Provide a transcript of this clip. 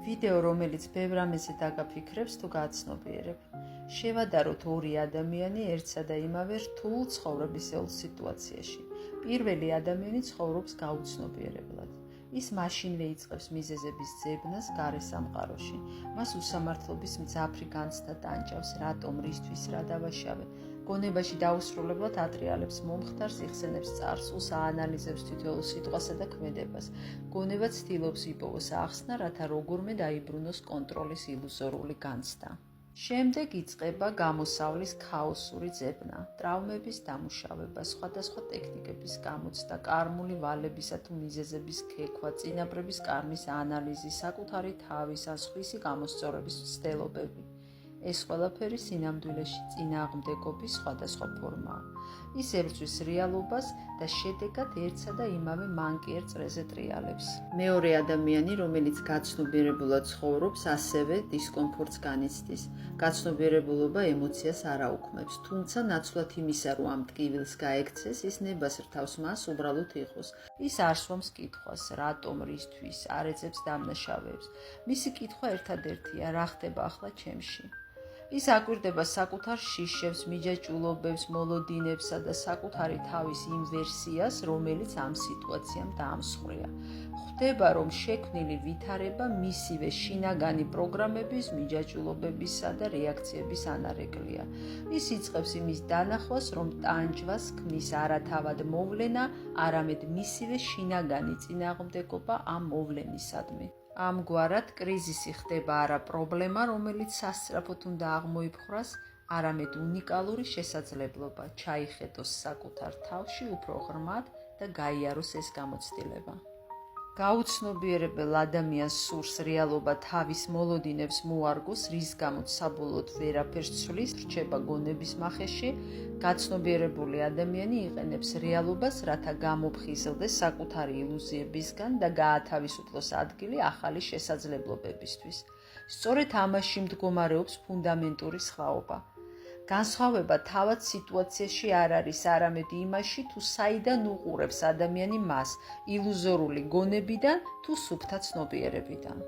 ვიდეო, რომელიც ბევრ რამეზე დაგაფიქრებს თუ გაცნობიერებ. შევადაროთ ორი ადამიანი ერთსა და იმავე რთულ ცხოვრებისეულ სიტუაციაში. პირველი ადამიანი ცხოვრობს გაუცნობიერებლად. ის მაშინვე იწყებს მიზეზების ძებნას გარე სამყაროში. მას უსამართლობის მძაფრი განცდა ტანჯავს, რატომ, რისთვის, რა დავაშავე. გონებაში დაუსრულებლად ატრიალებს მომხდარს, იხსენებს წარსულს, აანალიზებს თითოეულ სიტყვასა და ქმედებას. გონება ცდილობს იპოვოს ახსნა, რათა როგორმე დაიბრუნოს კონტროლის ილუზორული განცდა. შემდეგ იწყება გამოსავლის ქაოსური ძებნა, ტრავმების დამუშავება, სხვადასხვა ტექნიკების გამოცდა, კარმული ვალებისა თუ მიზეზების ქექვა, წინაპრების კარმის ანალიზი, საკუთარი თავის ან სხვისი გამოსწორების მცდელობები. ეს ყველაფერი სინამდვილეში წინააღმდეგობის სხვადასხვა ფორმაა. ის ებრძვის რეალობას და შედეგად ერთსა და იმავე მანკიერ წრეზე ტრიალებს. მეორე ადამიანი, რომელიც გაცნობიერებულად ცხოვრობს, ასევე დისკომფორტს განიცდის. გაცნობიერებულობა ემოციას არ აუქმებს, თუმცა ნაცვლად იმისა, რომ ამ ტკივილს გაექცეს, ის ნებას რთავს მას უბრალოდ იყოს. ის არ სვამს კითხვას, რატომ, რისთვის, არ ეძებს დამნაშავეებს. მისი კითხვა ერთადერთია, რა ხდება ახლა ჩემში. ის აკვირდება საკუთარ შიშებს, მიჯაჭვულობებს, მოლოდინებსა და საკუთარი თავის იმ ვერსიას, რომელიც ამ სიტუაციამ დაამსხვრია. ხვდება, რომ შექმნილი ვითარება მისივე შინაგანი პროგრამების, მიჯაჭვულობებისა და რეაქციების ანარეკლია. ის იწყებს იმის დანახვას, რომ ტანჯვას ქმნის არა თავად მოვლენა, არამედ მისივე შინაგანი წინააღმდეგობა ამ მოვლენისადმი. ამგვარად, კრიზისი ხდება არა პრობლემა, რომელიც სასწრაფოდ უნდა აღმოიფხვრას, არამედ უნიკალური შესაძლებლობა ჩაიხედოს საკუთარ თავში უფრო ღრმად და გაიაროს ეს გამოცდილება. გაუცნობიერებელ ადამიანს სურს რეალობა თავის მოლოდინებს მოარგოს, რის გამოც საბოლოოდ ვერაფერს ცვლის, რჩება გონების მახეში. გაცნობიერებული ადამიანი იყენებს რეალობას, რათა გამოფხიზლდეს საკუთარი ილუზიებისგან და გაათავისუფლოს ადგილი ახალი შესაძლებლობებისთვის. სწორედ ამაში მდგომარეობს ფუნდამენტური სხვაობა. განსხვავება თავად სიტუაციაში არ არის, არამედ იმაში, თუ საიდან უყურებს ადამიანი მას, ილუზორული გონებიდან თუ სუფთა ცნობიერებიდან.